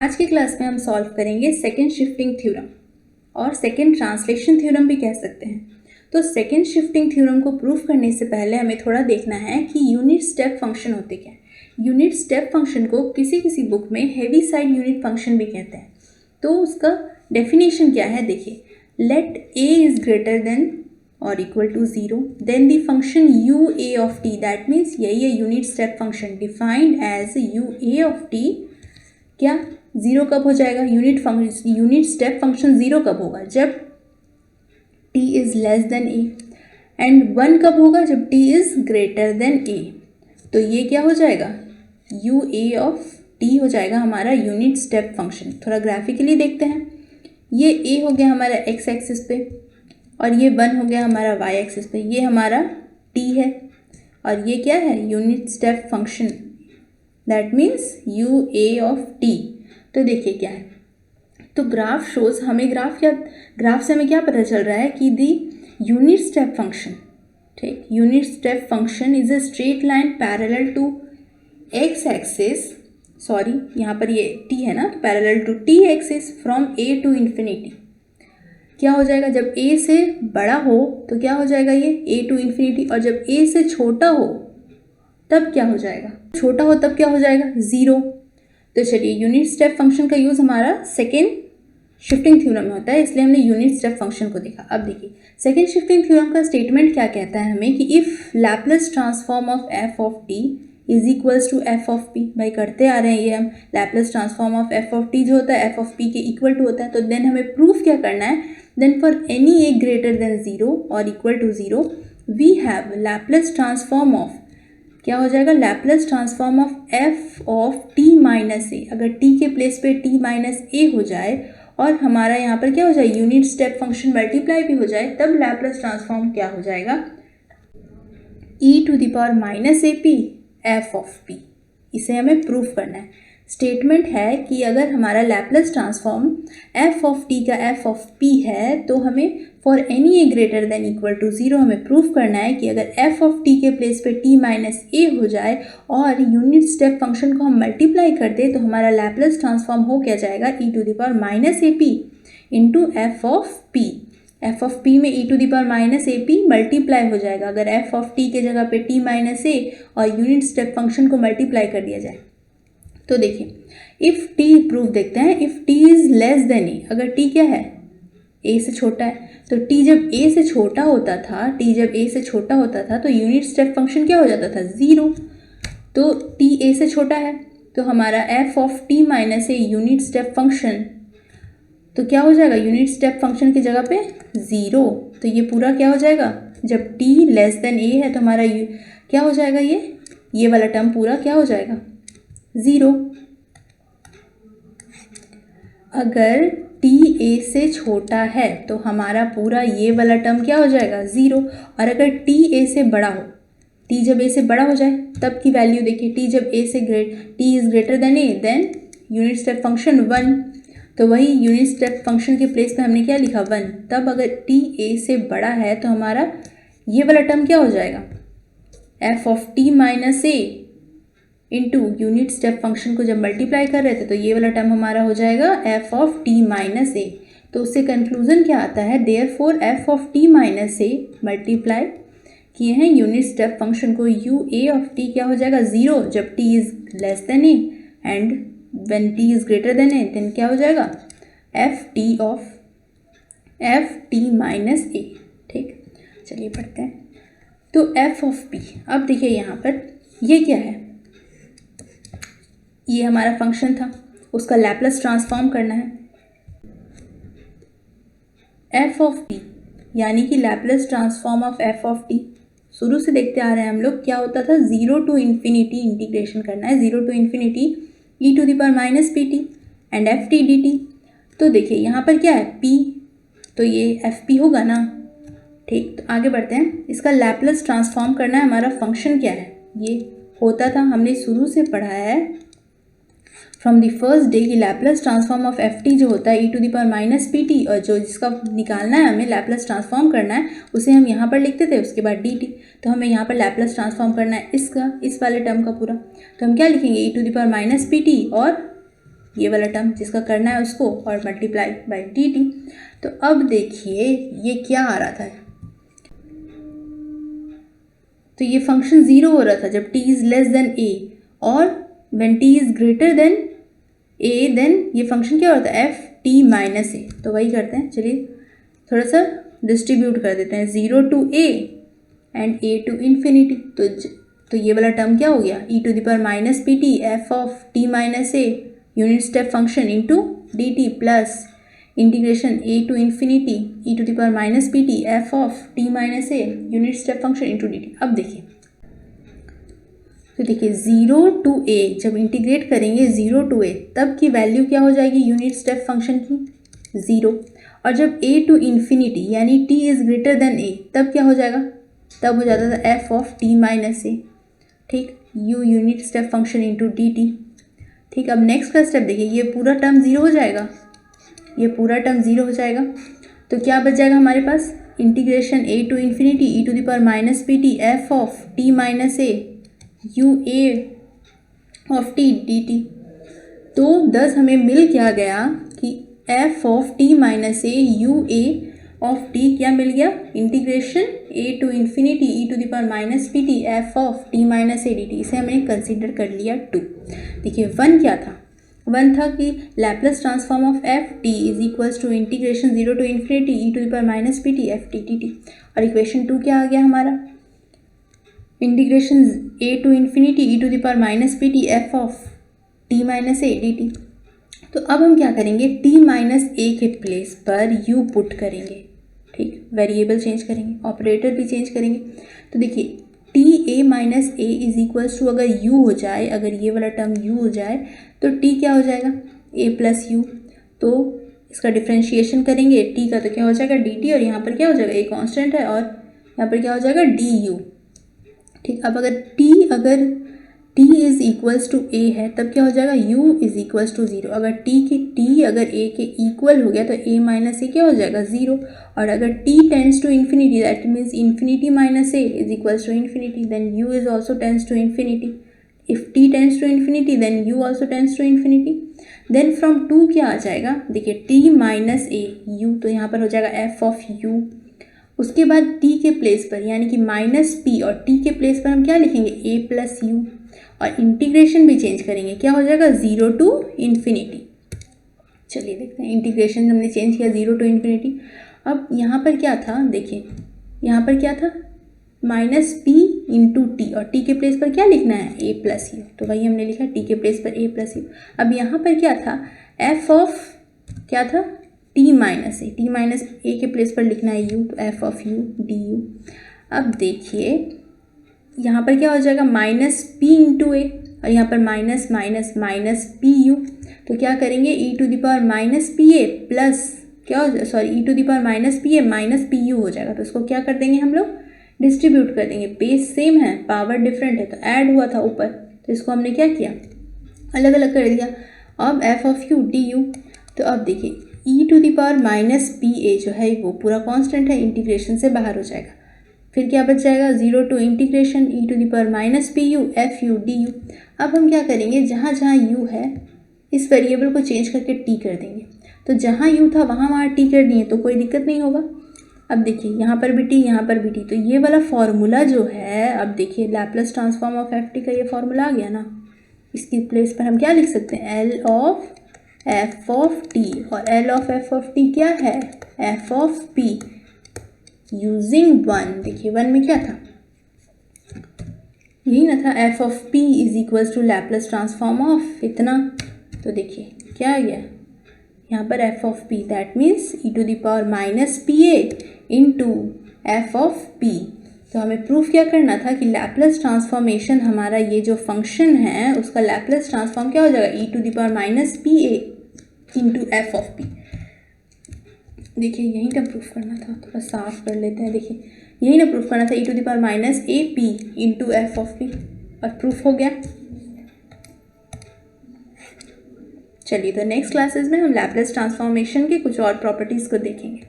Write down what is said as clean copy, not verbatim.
आज की क्लास में हम सॉल्व करेंगे सेकेंड शिफ्टिंग थ्योरम और सेकेंड ट्रांसलेशन थ्योरम भी कह सकते हैं। तो सेकेंड शिफ्टिंग थ्योरम को प्रूफ करने से पहले हमें थोड़ा देखना है कि यूनिट स्टेप फंक्शन होते क्या हैं। यूनिट स्टेप फंक्शन को किसी बुक में हेवी साइड यूनिट फंक्शन भी कहते हैं। तो उसका डेफिनेशन क्या है, देखिए, let a is greater than और equal to 0 then the function u a of t, that means यही है unit step function defined as u a of t। क्या जीरो कब हो जाएगा? यूनिट स्टेप फंक्शन जीरो कब होगा? जब t is less than a, and 1 कब होगा? जब t is greater than a। तो ये क्या हो जाएगा? u a ऑफ t हो जाएगा हमारा यूनिट स्टेप फंक्शन। थोड़ा ग्राफिकली देखते हैं। ये a हो गया हमारा x एक्सिस पे और ये 1 हो गया हमारा y एक्सिस पे। ये हमारा t है और ये क्या है? Unit step function, that means u a of t। तो देखिए क्या है, तो ग्राफ शोज हमें ग्राफ से हमें क्या पता चल रहा है कि दी यूनिट स्टेप फंक्शन, ठीक, unit step function is a straight line parallel to x axis, sorry यहाँ पर ये t है ना, तो parallel to t axis from a to infinity. क्या हो जाएगा? जब a से बड़ा हो तो क्या हो जाएगा? ये a टू इन्फिनिटी। और जब a से छोटा हो तब क्या हो जाएगा? छोटा हो तब क्या हो जाएगा? 0। तो चलिए, यूनिट स्टेप फंक्शन का यूज़ हमारा सेकेंड शिफ्टिंग थ्योरम में होता है, इसलिए हमने यूनिट स्टेप फंक्शन को देखा। अब देखिए, सेकेंड शिफ्टिंग थ्योरम का स्टेटमेंट क्या कहता है हमें कि if Laplace transform of F of t is equals to f of p. भाई करते आ रहे हैं ये हम, Laplace transform of F of t जो होता है एफ ऑफ पी के इक्वल टू होता है। तो देन हमें प्रूफ क्या करना है? Then for any a greater than 0 और equal to 0 we have Laplace transform of, क्या हो जाएगा? Laplace transform of F of T minus A. अगर टी के प्लेस पे टी माइनस ए हो जाए और हमारा यहाँ पर क्या हो जाए? यूनिट स्टेप फंक्शन मल्टीप्लाई भी हो जाए, तब लैपलेस ट्रांसफॉर्म क्या हो जाएगा? E to the power minus A P F of P. इसे हमें प्रूफ करना है। स्टेटमेंट है कि अगर हमारा Laplace transform f of t का एफ ऑफ पी है तो हमें for any a greater than equal to 0 हमें प्रूफ करना है कि अगर एफ ऑफ टी के प्लेस पे टी माइनस ए हो जाए और यूनिट स्टेप फंक्शन को हम मल्टीप्लाई कर दे तो हमारा लैपलेस ट्रांसफॉर्म हो क्या जाएगा? E to the power minus A P into F of P. F of P में E to the power minus A P multiply हो जाएगा अगर एफ ऑफ टी के जगह पे टी माइनस ए और यूनिट स्टेप फंक्शन को मल्टीप्लाई कर दिया जाए। तो देखिए, इफ़ टी प्रूफ देखते हैं, if T is less than A, अगर टी क्या है? ए से छोटा है। तो टी जब ए से छोटा होता था तो यूनिट स्टेप फंक्शन क्या हो जाता था? 0। तो टी ए से छोटा है तो हमारा F of T minus a unit step function, तो क्या हो जाएगा? यूनिट स्टेप फंक्शन की जगह पे 0। तो ये पूरा क्या हो जाएगा? जब टी लेस देन ए है तो हमारा क्या हो जाएगा? ये वाला टर्म पूरा क्या हो जाएगा? 0। अगर टी ए से छोटा है तो हमारा पूरा ये वाला टर्म क्या हो जाएगा? 0। और अगर टी ए से बड़ा हो, टी जब ए से बड़ा हो जाए तब की वैल्यू देखिए, टी जब ए से t is greater than A then unit step function 1। तो वही यूनिट स्टेप फंक्शन के प्लेस पे हमने क्या लिखा? 1। तब अगर टी ए से बड़ा है तो हमारा ये वाला टर्म क्या हो जाएगा? F of T minus A into unit step function को जब मल्टीप्लाई कर रहे थे तो ये वाला टर्म हमारा हो जाएगा F of T minus A. तो उससे कंक्लूजन क्या आता है? Therefore F of T minus A multiply किए हैं यूनिट स्टेप फंक्शन को, यू ए ऑफ टी क्या हो जाएगा? 0 जब T is less than A and when T is greater than A then क्या हो जाएगा? F T of F T minus A. ठीक, चलिए पढ़ते हैं। तो एफ ऑफ पी, अब देखिए यहाँ पर ये क्या है? ये हमारा फंक्शन था, उसका लैपलेस ट्रांसफॉर्म करना है। एफ ऑफ टी यानी कि Laplace transform of F of T, शुरू से देखते आ रहे हैं हम लोग, क्या होता था? 0 टू इन्फिनिटी इंटीग्रेशन करना है, 0 to infinity E to the power minus P t and f t D T. तो देखिए यहाँ पर क्या है? पी, तो ये एफ पी होगा ना। ठीक, तो आगे बढ़ते हैं। इसका लैपलेस ट्रांसफॉर्म करना है। हमारा फंक्शन क्या है? ये होता था, हमने शुरू से पढ़ा है फ्रॉम द फर्स्ट डे की Laplace transform of F T जो होता है E to the power minus P T, और जो जिसका निकालना है हमें लैपलेस ट्रांसफॉर्म करना है उसे हम यहाँ पर लिखते थे, उसके बाद डी टी। तो हमें यहाँ पर लैपलेस ट्रांसफॉर्म करना है इसका, इस वाले टर्म का पूरा। तो हम क्या लिखेंगे? E to the power minus P T और ये वाला टर्म जिसका करना है उसको, और मल्टीप्लाई बाई dt। तो अब देखिए ये क्या आ रहा था, तो ये फंक्शन 0 हो रहा था जब t is less than a, और when t is greater than a then ये फंक्शन क्या होता है, एफ टी माइनस ए। तो वही करते हैं, चलिए थोड़ा सा डिस्ट्रीब्यूट कर देते हैं, 0 to a and a to infinity. तो ये वाला टर्म क्या हो गया, e to the power minus P T F of T minus a unit step function into d t plus integration a to infinity e to the power minus P T F of T minus a unit step function into d t. अब देखिए, तो देखिए 0 to a जब integrate करेंगे 0 to a तब की value क्या हो जाएगी यूनिट स्टेप फंक्शन की, 0। और जब a टू इन्फिनिटी यानी t is greater than a तब क्या हो जाएगा, तब हो जाता था f of t minus A, ठीक, u unit step function into d T. ठीक, अब नेक्स्ट का स्टेप देखिए, ये पूरा टर्म 0 हो जाएगा, ये पूरा टर्म 0 हो जाएगा। तो क्या बच जाएगा हमारे पास, integration a to infinity e to the power minus P T F of t minus A U A of T D T. तो 10 हमें मिल क्या गया कि F of T minus A U A of T क्या मिल गया, integration A to infinity E to the power minus P T F of T minus A D T. इसे हमने कंसिडर कर लिया 2। देखिए 1 क्या था, 1 था कि Laplace transform of F t is equals to integration 0 to infinity E to the power minus P T f t D t. और इक्वेशन 2 क्या आ गया हमारा, integration a to infinity E to the power minus P T F of t minus A D T. तो अब हम क्या करेंगे, t माइनस ए के प्लेस पर u पुट करेंगे, ठीक, वेरिएबल चेंज करेंगे, ऑपरेटर भी चेंज करेंगे। तो देखिए t a minus a is equals to, अगर u हो जाए, अगर ये वाला टर्म u हो जाए तो t क्या हो जाएगा, a प्लस यू। तो इसका डिफ्रेंशिएशन करेंगे t का, तो क्या हो जाएगा dt, और यहाँ पर क्या हो जाएगा, a कांस्टेंट है, और यहाँ पर क्या हो जाएगा du। ठीक, अब अगर t is equals to a है तब क्या हो जाएगा, u इज़ इक्वल्स टू 0। अगर t अगर a के इक्वल हो गया तो a माइनस ए क्या हो जाएगा, 0। और अगर t tends to infinity that means infinity minus a is equals to infinity, then u is also tends to infinity. If t tends to infinity then u also tends to infinity. Then from 2 क्या आ जाएगा, देखिए t minus ए u, तो यहाँ पर हो जाएगा f of u। उसके बाद t के प्लेस पर यानी कि माइनस पी, और t के प्लेस पर हम क्या लिखेंगे, a प्लस यू, और इंटीग्रेशन भी चेंज करेंगे, क्या हो जाएगा 0 टू इन्फिनिटी। चलिए देखते हैं, इंटीग्रेशन हमने चेंज किया 0 टू इन्फिनिटी। अब यहाँ पर क्या था, देखिए यहाँ पर क्या था, माइनस पी इंटू टी, और t के प्लेस पर क्या लिखना है, a प्लस यू, तो वही हमने लिखा t के प्लेस पर a प्लस यू। अब यहाँ पर क्या था, f ऑफ क्या था, t माइनस ए के प्लेस पर लिखना है u, तो f of u d u. अब देखिए यहाँ पर क्या हो जाएगा, माइनस p इंटू ए, और यहाँ पर minus minus minus p u. तो क्या करेंगे, e to the power minus p a plus क्या हो जाएगा, sorry e to the power minus p a minus p u हो जाएगा। तो इसको क्या कर देंगे हम लोग, डिस्ट्रीब्यूट कर देंगे, बेस सेम है पावर डिफरेंट है, तो ऐड हुआ था ऊपर, तो इसको हमने क्या किया, अलग अलग कर दिया। अब f of u d u. तो अब देखिए e to the power minus p a जो है वो पूरा कांस्टेंट है, इंटीग्रेशन से बाहर हो जाएगा। फिर क्या बच जाएगा, 0 to integration e to the power minus p u f u d u. अब हम क्या करेंगे, जहाँ जहाँ u है इस वेरिएबल को चेंज करके t कर देंगे। तो जहाँ u था वहाँ t कर दिए तो कोई दिक्कत नहीं होगा। अब देखिए यहाँ पर भी t, यहाँ पर भी t, तो ये वाला फॉर्मूला जो है, अब देखिए Laplace transform of F T का ये फॉर्मूला आ गया ना, इसकी प्लेस पर हम क्या लिख सकते हैं, L of f of t, और L of f of t क्या है, f ऑफ p यूजिंग 1। देखिए 1 में क्या था, यही ना था, f of p is equals to Laplace transform of इतना। तो देखिए क्या आ गया यहाँ पर, f of p that means e to the power minus p a into F of p। तो हमें प्रूफ क्या करना था कि लैप्लस ट्रांसफॉर्मेशन हमारा ये जो फंक्शन है उसका लैप्लस ट्रांसफॉर्म क्या हो जाएगा, e to the power minus p a into F of p। देखिए यही ना प्रूफ करना था, थोड़ा साफ कर लेते हैं। देखिए यही ना प्रूफ करना था, e to the power minus A P into F of p, और प्रूफ हो गया। चलिए तो नेक्स्ट क्लासेस में हम लैप्लस ट्रांसफॉर्मेशन के कुछ और प्रॉपर्टीज़ को देखेंगे।